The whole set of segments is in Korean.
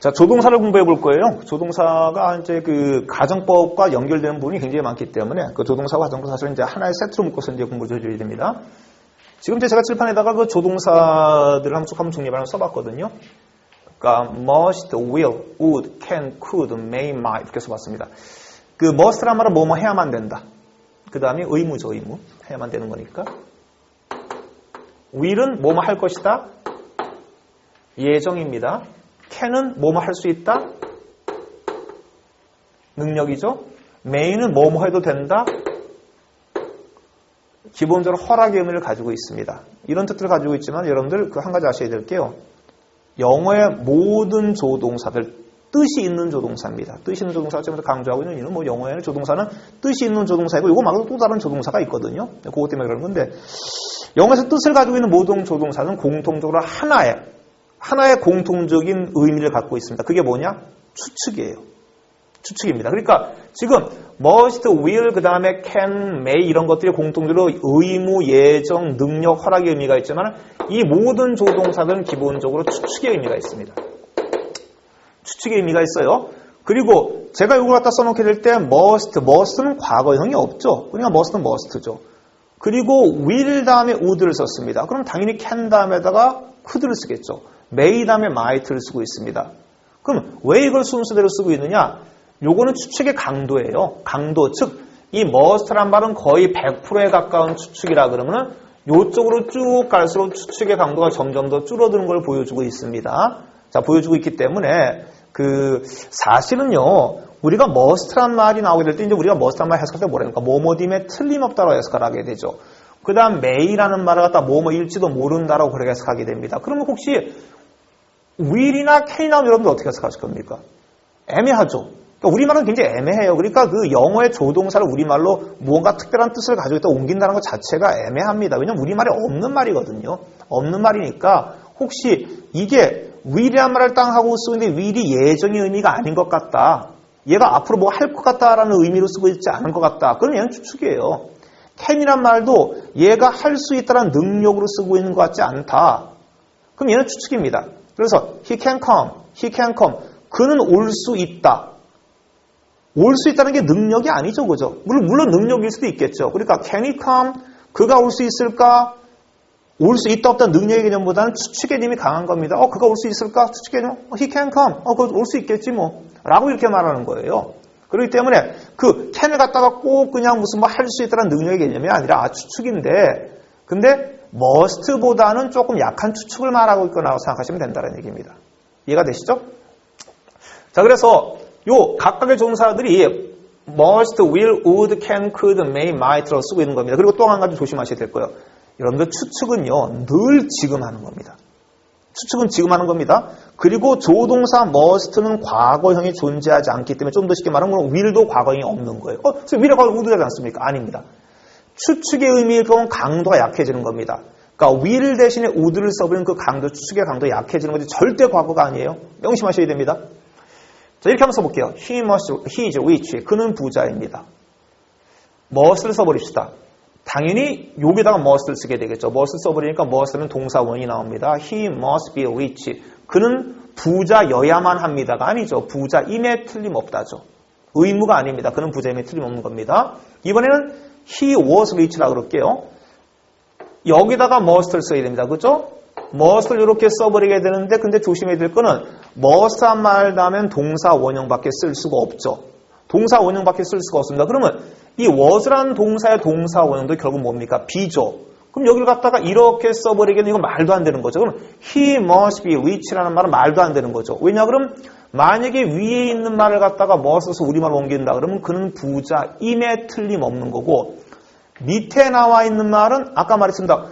자, 조동사를 공부해 볼 거예요. 조동사가 이제 그 가정법과 연결되는 부분이 굉장히 많기 때문에 그 조동사와 가정법 사실 이제 하나의 세트로 묶어서 이제 공부를 해줘야 됩니다. 지금 제가 칠판에다가 그 조동사들을 한번 정리를 써봤거든요. 그러니까 must, will, would, can, could, may, might 이렇게 써봤습니다. 그 must란 말은 뭐뭐 해야만 된다. 그 다음에 의무죠, 의무. 해야만 되는 거니까. will은 뭐뭐 할 것이다. 예정입니다. can은 뭐뭐 할 수 있다. 능력이죠. may는 뭐뭐 해도 된다. 기본적으로 허락의 의미를 가지고 있습니다. 이런 뜻을 가지고 있지만 여러분들 그 한 가지 아셔야 될 게요. 영어의 모든 조동사들 뜻이 있는 조동사입니다. 뜻이 있는 조동사가 지금 강조하고 있는 이유는 뭐 영어에는 조동사는 뜻이 있는 조동사이고 이거 말고도 또 다른 조동사가 있거든요. 그것 때문에 그러는 건데 영어에서 뜻을 가지고 있는 모든 조동사는 공통적으로 하나의 공통적인 의미를 갖고 있습니다. 그게 뭐냐? 추측이에요. 추측입니다. 그러니까 지금 must, will, 그 다음에 can, may 이런 것들이 공통적으로 의무, 예정, 능력, 허락의 의미가 있지만 이 모든 조동사들은 기본적으로 추측의 의미가 있습니다. 추측의 의미가 있어요. 그리고 제가 이걸 갖다 써놓게 될 때 must는 과거형이 없죠. 그러니까 must는 must죠. 그리고 will 다음에 would를 썼습니다. 그럼 당연히 can 다음에다가 could를 쓰겠죠. may 다음에 might를 쓰고 있습니다. 그럼 왜 이걸 순서대로 쓰고 있느냐? 요거는 추측의 강도예요. 강도, 즉 이 must란 말은 거의 100%에 가까운 추측이라 그러면은 요쪽으로 쭉 갈수록 추측의 강도가 점점 더 줄어드는 걸 보여주고 있습니다. 자, 보여주고 있기 때문에 그 사실은요. 우리가 must란 말이 나오게 될 때 이제 우리가 must란 말 해석할 때 뭐라니까 뭐뭐임에 틀림없다라고 해석을 하게 되죠. 그 다음 may라는 말을 갖다 뭐뭐일지도 모른다라고 그렇게 해석하게 됩니다. 그러면 혹시 will이나 can이 나오면 여러분들 어떻게 해석하실 겁니까? 애매하죠. 그러니까 우리말은 굉장히 애매해요. 그러니까 그 영어의 조동사를 우리말로 무언가 특별한 뜻을 가지고 있다 옮긴다는 것 자체가 애매합니다. 왜냐하면 우리말에 없는 말이거든요. 없는 말이니까 혹시 이게 will이란 말을 땅 하고 쓰고 있는데 will이 예정의 의미가 아닌 것 같다. 얘가 앞으로 뭐 할 것 같다라는 의미로 쓰고 있지 않은 것 같다. 그럼 얘는 추측이에요. can이란 말도 얘가 할 수 있다는 능력으로 쓰고 있는 것 같지 않다. 그럼 얘는 추측입니다. 그래서 he can come. 그는 올 수 있다. 올 수 있다는 게 능력이 아니죠, 그죠? 물론 능력일 수도 있겠죠. 그러니까 can he come? 그가 올 수 있을까? 올 수 있다 없다 능력의 개념보다는 추측의 개념이 강한 겁니다. 그가 올 수 있을까? 추측 개념? he can come. 그거 올 수 있겠지 뭐. 라고 이렇게 말하는 거예요. 그렇기 때문에 그 can을 갖다가 꼭 그냥 무슨 뭐 할 수 있다는 능력의 개념이 아니라 추측인데 근데 must보다는 조금 약한 추측을 말하고 있거나 생각하시면 된다는 얘기입니다. 이해가 되시죠? 자, 그래서 요 각각의 조동사들이 must, will, would, can, could, may, might로 쓰고 있는 겁니다. 그리고 또 한 가지 조심하셔야 될 거예요. 여러분들 추측은요 늘 지금 하는 겁니다. 추측은 지금 하는 겁니다. 그리고 조동사 must는 과거형이 존재하지 않기 때문에 좀 더 쉽게 말하면 will도 과거형이 없는 거예요. will이 과거 would 되지 않습니까? 아닙니다. 추측의 의미일 경우는 강도가 약해지는 겁니다. 그러니까 will 대신에 would를 써버리는 그 강도, 추측의 강도가 약해지는 거지 절대 과거가 아니에요. 명심하셔야 됩니다. 자, 이렇게 한번 써볼게요. he is rich. 그는 부자입니다. must를 써버립시다. 당연히 여기다가 must를 쓰게 되겠죠. must를 써버리니까 must는 동사원이 나옵니다. he must be rich. 그는 부자여야만 합니다가 아니죠. 부자임에 틀림없다죠. 의무가 아닙니다. 그는 부자임에 틀림없는 겁니다. 이번에는 he was rich라고 그럴게요. 여기다가 must를 써야 됩니다. 그렇죠? must를 이렇게 써버리게 되는데 근데 조심해야 될 거는 must 한 말 다음엔 동사 원형밖에 쓸 수가 없죠. 동사 원형밖에 쓸 수가 없습니다. 그러면 이 was라는 동사의 동사 원형도 결국 뭡니까? be죠. 그럼 여기를 갖다가 이렇게 써버리기는 이건 말도 안 되는 거죠. 그럼 he must be rich라는 말은 말도 안 되는 거죠. 왜냐 그럼 만약에 위에 있는 말을 갖다가 must에서 우리말로 옮긴다 그러면 그는 부자임에 틀림없는 거고 밑에 나와 있는 말은 아까 말했습니다.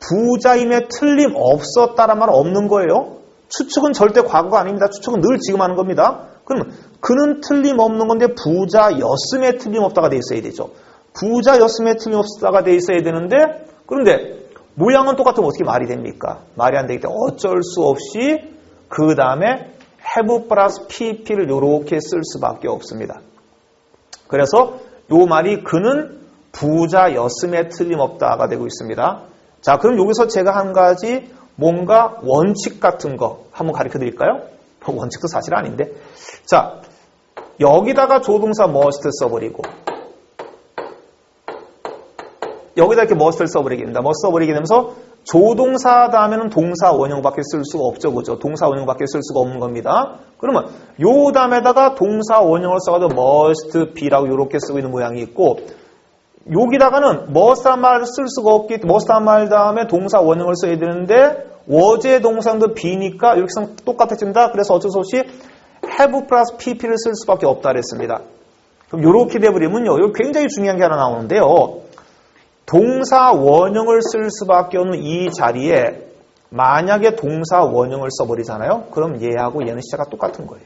부자임에 틀림없었다란 말은 없는 거예요. 추측은 절대 과거가 아닙니다. 추측은 늘 지금 하는 겁니다. 그러면 그는 틀림없는 건데 부자였음에 틀림없다가 돼 있어야 되죠. 부자였음에 틀림없다가 돼 있어야 되는데 그런데 모양은 똑같으면 어떻게 말이 됩니까? 말이 안 되기 때문에 어쩔 수 없이 그 다음에 have 플러스 pp를 이렇게 쓸 수밖에 없습니다. 그래서 이 말이 그는 부자였음에 틀림없다가 되고 있습니다. 자, 그럼 여기서 제가 한 가지 뭔가 원칙 같은 거 한번 가르쳐 드릴까요? 원칙도 사실 아닌데. 자, 여기다가 조동사 must 써버리고 여기다 이렇게 must를 써버리게 됩니다. must 써버리게 되면서 조동사 다음에는 동사 원형밖에 쓸 수가 없죠. 그죠? 동사 원형밖에 쓸 수가 없는 겁니다. 그러면 요 다음에다가 동사 원형을 써가지고 must be라고 이렇게 쓰고 있는 모양이 있고 여기다가는 must란 말을 쓸 수가 없기 때문에 must란 말 다음에 동사 원형을 써야 되는데 워제 동사도 be니까 이렇게 쓰면 똑같아진다. 그래서 어쩔 수 없이 have 플러스 pp를 쓸 수밖에 없다 그랬습니다. 그럼 이렇게 돼버리면요. 이거 굉장히 중요한 게 하나 나오는데요. 동사 원형을 쓸 수밖에 없는 이 자리에 만약에 동사 원형을 써버리잖아요. 그럼 얘하고 얘는 시제가 똑같은 거예요.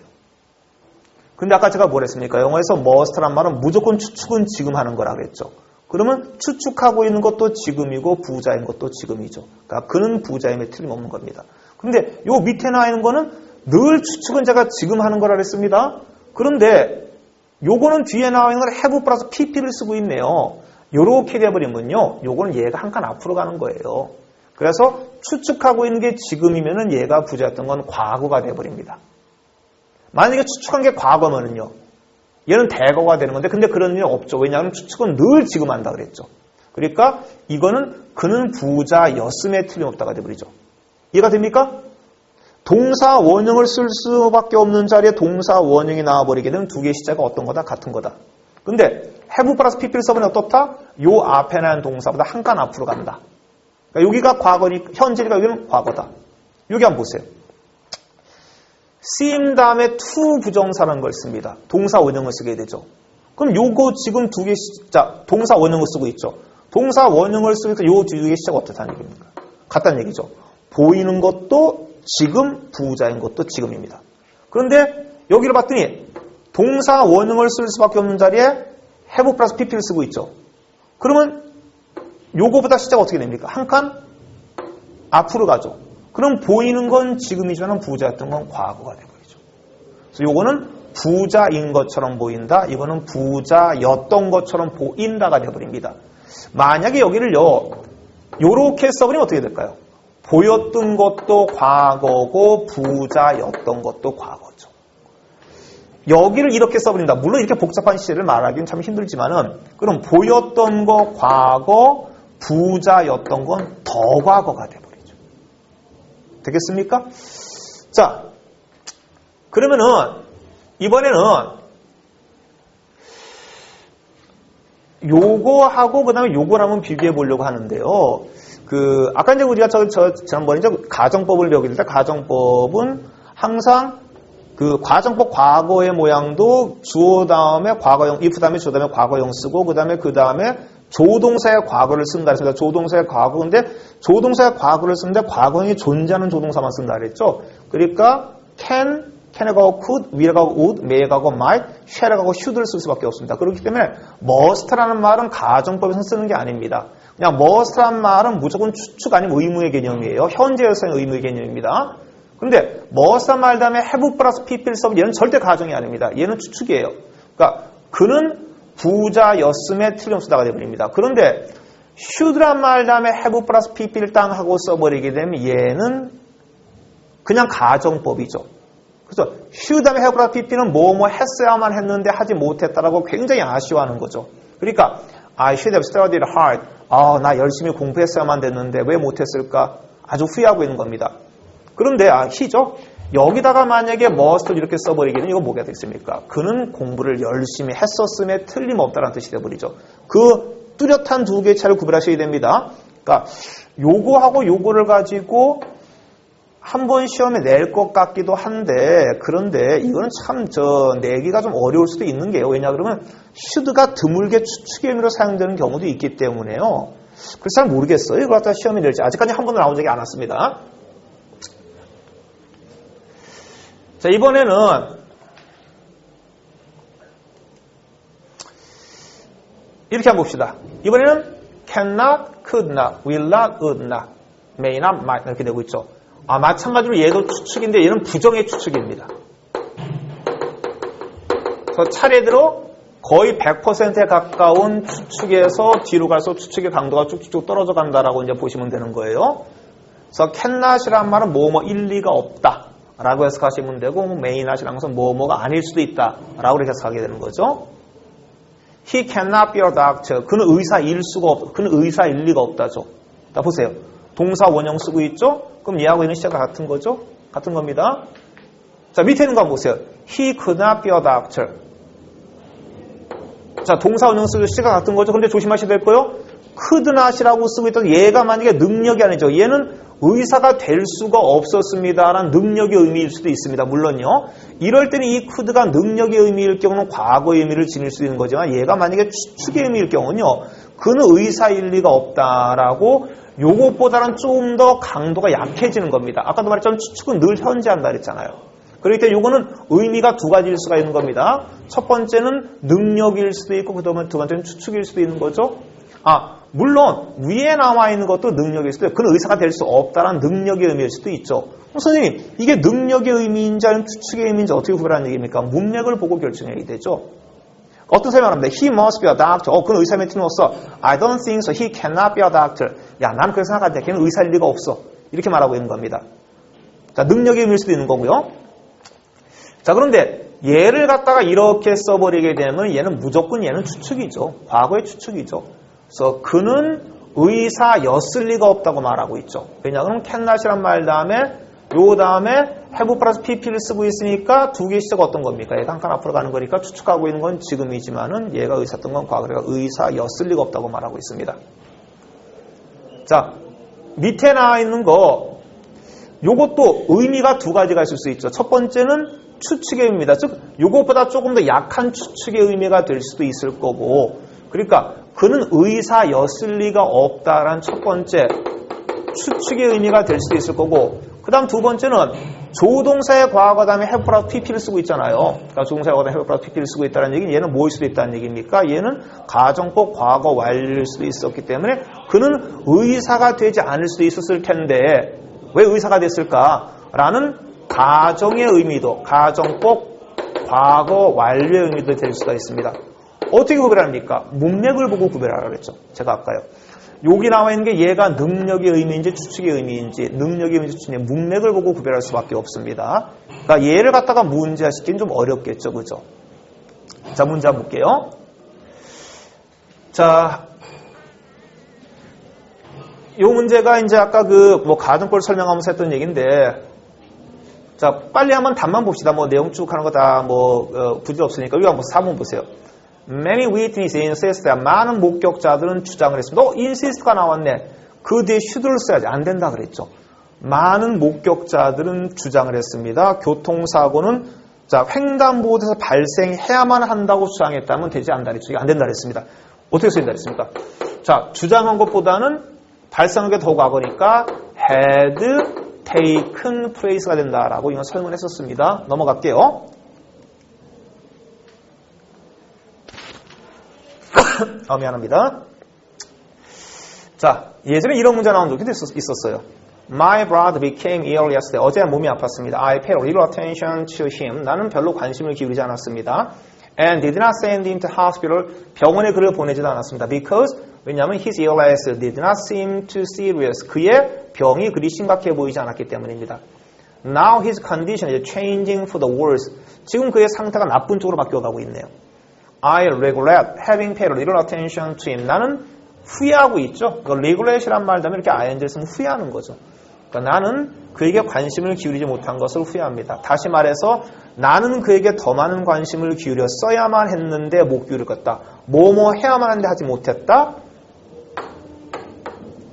근데 아까 제가 뭐랬습니까? 영어에서 must란 말은 무조건 추측은 지금 하는 거라 그랬죠. 그러면 추측하고 있는 것도 지금이고 부자인 것도 지금이죠. 그러니까 그는 부자임에 틀림없는 겁니다. 근데 요 밑에 나와 있는 거는 늘 추측은 제가 지금 하는 거라 그랬습니다. 그런데 요거는 뒤에 나와 있는 걸 have 플러스 pp를 쓰고 있네요. 요렇게 돼버리면요. 요거는 얘가 한 칸 앞으로 가는 거예요. 그래서 추측하고 있는 게 지금이면은 얘가 부자였던 건 과거가 돼버립니다. 만약에 추측한 게 과거면은요. 얘는 대거가 되는 건데 근데 그런 일은 없죠. 왜냐하면 추측은 늘 지금 한다 그랬죠. 그러니까 이거는 그는 부자였음에 틀림없다가 돼버리죠. 이해가 됩니까? 동사 원형을 쓸 수밖에 없는 자리에 동사 원형이 나와버리게 되면 두 개의 시제가 어떤 거다? 같은 거다. 근데 have 플러스 pp를 써보면 어떻다? 요 앞에 난 동사보다 한 칸 앞으로 간다. 그러니까 여기가 과거니 현재니까 여기는 과거다. 여기 한번 보세요. seem 다음에 to 부정사라는 걸 씁니다. 동사 원형을 쓰게 되죠. 그럼 요거 지금 두 개 자 동사 원형을 쓰고 있죠. 동사 원형을 쓰니까 요 두 개 시제가 어떻다는 얘기입니까? 같다는 얘기죠. 보이는 것도 지금, 부자인 것도 지금입니다. 그런데 여기를 봤더니 동사 원형을 쓸 수밖에 없는 자리에 have 플러스 pp를 쓰고 있죠. 그러면 요거보다 시제가 어떻게 됩니까? 한 칸 앞으로 가죠. 그럼 보이는 건 지금이지만 부자였던 건 과거가 되버리죠. 그래서 요거는 부자인 것처럼 보인다. 이거는 부자였던 것처럼 보인다가 되버립니다. 만약에 여기를요. 요렇게 써버리면 어떻게 될까요? 보였던 것도 과거고 부자였던 것도 과거죠. 여기를 이렇게 써버린다. 물론 이렇게 복잡한 시제를 말하기는 참 힘들지만은 그럼 보였던 거 과거, 부자였던 건 더 과거가 돼버리죠. 되겠습니까? 자, 그러면은 이번에는 요거하고 그 다음에 요걸 한번 비교해 보려고 하는데요. 아까 이제 우리가 지난번에 이제 가정법을 배우게 때 가정법은 항상 가정법 과거의 모양도 주어 다음에 과거형, if 다음에 주어 다음에 과거형 쓰고 그 다음에 조동사의 과거를 쓴다 그랬습니다. 조동사의 과거인데 조동사의 과거를 쓰는데 과거형이 존재하는 조동사만 쓴다 그랬죠. 그러니까 can에 가고 could, will에 가고 would, may에 가고 might, shall에 가고 should를 쓸 수밖에 없습니다. 그렇기 때문에 must라는 말은 가정법에서 쓰는 게 아닙니다. 그냥 must라는 말은 무조건 추측 아니면 의무의 개념이에요. 현재에서의 의무의 개념입니다. 그런데 must란 말 다음에 have 플러스 pp를 써면 얘는 절대 가정이 아닙니다. 얘는 추측이에요. 그러니까 그는 부자였음에 틀림없다가 되어버립니다. 그런데 should란 말 다음에 have 플러스 pp를 땅 하고 써버리게 되면 얘는 그냥 가정법이죠. 그래서 should 다음에 have 플러스 pp는 뭐 했어야만 했는데 하지 못했다라고 굉장히 아쉬워하는 거죠. 그러니까 I should have studied hard. 나 열심히 공부했어야만 됐는데 왜 못했을까? 아주 후회하고 있는 겁니다. 그런데 he죠. 여기다가 만약에 must를 이렇게 써버리기는 이거 뭐가 되겠습니까? 그는 공부를 열심히 했었음에 틀림없다는 뜻이 되어버리죠. 그 뚜렷한 두 개의 차를 구별하셔야 됩니다. 그러니까 요거하고 요거를 가지고 한번 시험에 낼 것 같기도 한데 그런데 이거는 참 내기가 좀 어려울 수도 있는 게요. 왜냐 그러면 should가 드물게 추측의 의미로 사용되는 경우도 있기 때문에요. 그래서 잘 모르겠어요. 이걸 갖다 시험에 낼지 아직까지 한 번도 나온 적이 않았습니다. 자, 이번에는 이렇게 한번 봅시다. 이번에는 cannot, could not, will not, would not, may not, might 이렇게 되고 있죠. 마찬가지로 얘도 추측인데 얘는 부정의 추측입니다. 그래서 차례대로 거의 100%에 가까운 추측에서 뒤로 갈수록 추측의 강도가 쭉쭉 떨어져 간다라고 이제 보시면 되는 거예요. 그래서 cannot이란 말은 뭐뭐 일리가 없다. 라고 해석하시면 되고, may not이라는 것은 뭐뭐가 아닐 수도 있다 라고 해석하게 되는 거죠. He cannot be a doctor. 그는 의사일 수가 없다. 그는 의사일 리가 없다죠. 자, 보세요. 동사 원형 쓰고 있죠? 그럼 얘하고 얘는 시제가 같은 거죠? 같은 겁니다. 자, 밑에 있는 거 한번 보세요. He could not be a doctor. 자, 동사 원형 쓰고 시제가 같은 거죠? 근데 조심하셔야 될 거요. could not이라고 쓰고 있던 얘가 만약에 능력이 아니죠. 얘는 의사가 될 수가 없었습니다. 라는 능력의 의미일 수도 있습니다. 물론요. 이럴 때는 이 could가 능력의 의미일 경우는 과거의 의미를 지닐 수 있는 거지만 얘가 만약에 추측의 의미일 경우는요. 그는 의사일 리가 없다라고 요것보다는 좀 더 강도가 약해지는 겁니다. 아까도 말했지만 추측은 늘 현재한다 그랬잖아요. 그렇기 때문에 요거는 의미가 두 가지일 수가 있는 겁니다. 첫 번째는 능력일 수도 있고 그다음에 두 번째는 추측일 수도 있는 거죠. 물론 위에 나와 있는 것도 능력일 수도 있고 그는 의사가 될 수 없다는 능력의 의미일 수도 있죠. 선생님, 이게 능력의 의미인지 아니면 추측의 의미인지 어떻게 구별하는 얘기입니까? 문맥을 보고 결정해야 되죠. 어떤 사람이 말합니다. He must be a doctor. 그는 의사면 틀림없어. I don't think so. He cannot be a doctor. 야, 나는 그렇게 생각하는데 걔는 의사일 리가 없어. 이렇게 말하고 있는 겁니다. 자, 능력의 의미일 수도 있는 거고요. 자, 그런데 얘를 갖다가 이렇게 써버리게 되면 얘는 무조건 얘는 추측이죠. 과거의 추측이죠. 그래서 그는 의사였을 리가 없다고 말하고 있죠. 왜냐하면 cannot이란 말 다음에 요 다음에 have 플러스 pp를 쓰고 있으니까 두 개 시제가 어떤 겁니까? 얘가 한 칸 앞으로 가는 거니까 추측하고 있는 건 지금이지만은 얘가 의사였던 건 과거가 의사였을 리가 없다고 말하고 있습니다. 자, 밑에 나와 있는 거 요것도 의미가 두 가지가 있을 수 있죠. 첫 번째는 추측의 의미입니다. 즉 요것보다 조금 더 약한 추측의 의미가 될 수도 있을 거고 그러니까 그는 의사였을 리가 없다라는 첫 번째 추측의 의미가 될 수도 있을 거고 그 다음 두 번째는 조동사의 과거 다음에 have 플러스 pp를 쓰고 있잖아요. 그러니까 조동사의 과거 다음에 have 플러스 pp를 쓰고 있다는 얘기는 얘는 뭐일 수도 있다는 얘기입니까? 얘는 가정법 과거 완료일 수도 있었기 때문에 그는 의사가 되지 않을 수도 있었을 텐데 왜 의사가 됐을까? 라는 가정의 의미도 가정법 과거 완료의 의미도 될 수가 있습니다. 어떻게 구별합니까? 문맥을 보고 구별하라고 그랬죠. 제가 아까요. 여기 나와 있는 게 얘가 능력의 의미인지 추측의 의미인지 능력의 의미인지 추측의 문맥을 보고 구별할 수밖에 없습니다. 그러니까 얘를 갖다가 문제화시키긴 좀 어렵겠죠. 그죠? 자, 문제 한번 볼게요. 자, 요 문제가 이제 아까 가정법을 설명하면서 했던 얘기인데 자, 빨리 한번 답만 봅시다. 내용 쭉 하는 거 다 부질 없으니까 여기 한번 4번 보세요. Many witnesses insist. 많은 목격자들은 주장을 했습니다. insist가 나왔네. 그 뒤에 should를 써야지. 안 된다 그랬죠. 많은 목격자들은 주장을 했습니다. 교통사고는 횡단보도에서 발생해야만 한다고 주장했다면 되지 않다 그랬죠. 안 된다 그랬습니다. 어떻게 써야 된다 그랬습니까? 자, 주장한 것보다는 발생한 게 더 과거니까 had taken place가 된다라고 이건 설명했었습니다. 넘어갈게요. 미안합니다. 자, 예전에 이런 문제 나온 적이 있었어요. My brother became ill yesterday. 어제 몸이 아팠습니다. I paid little attention to him. 나는 별로 관심을 기울이지 않았습니다. And did not send him to hospital. 병원에 그를 보내지도 않았습니다. Because 왜냐하면 his illness did not seem too serious. 그의 병이 그리 심각해 보이지 않았기 때문입니다. Now his condition is changing for the worse. 지금 그의 상태가 나쁜 쪽으로 바뀌어가고 있네요. I regret having paid little attention to him. 나는 후회하고 있죠. regret이란 말 다음에 이렇게 ing를 쓰면 후회하는 거죠. 그러니까 나는 그에게 관심을 기울이지 못한 것을 후회합니다. 다시 말해서 나는 그에게 더 많은 관심을 기울였어야만 했는데 못 기울였다. 뭐뭐 해야만 하는데 하지 못했다.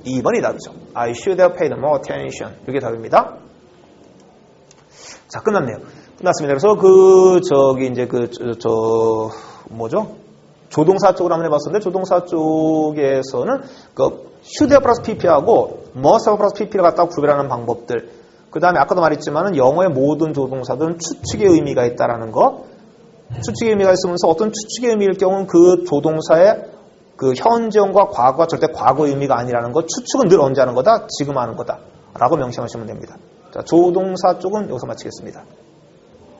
2번이 답이죠. I should have paid more attention. 이게 답입니다. 자, 끝났네요. 끝났습니다. 그래서 조동사 쪽으로 한번 해봤었는데, 조동사 쪽에서는 should have 플러스 pp하고 must have 플러스 pp를 갖다가 구별하는 방법들. 그 다음에 아까도 말했지만은 영어의 모든 조동사들은 추측의 의미가 있다라는 거. 추측의 의미가 있으면서 어떤 추측의 의미일 경우는 그 조동사의 현재형과 과거가 절대 과거의 의미가 아니라는 거. 추측은 늘 언제 하는 거다? 지금 하는 거다. 라고 명심하시면 됩니다. 자, 조동사 쪽은 여기서 마치겠습니다.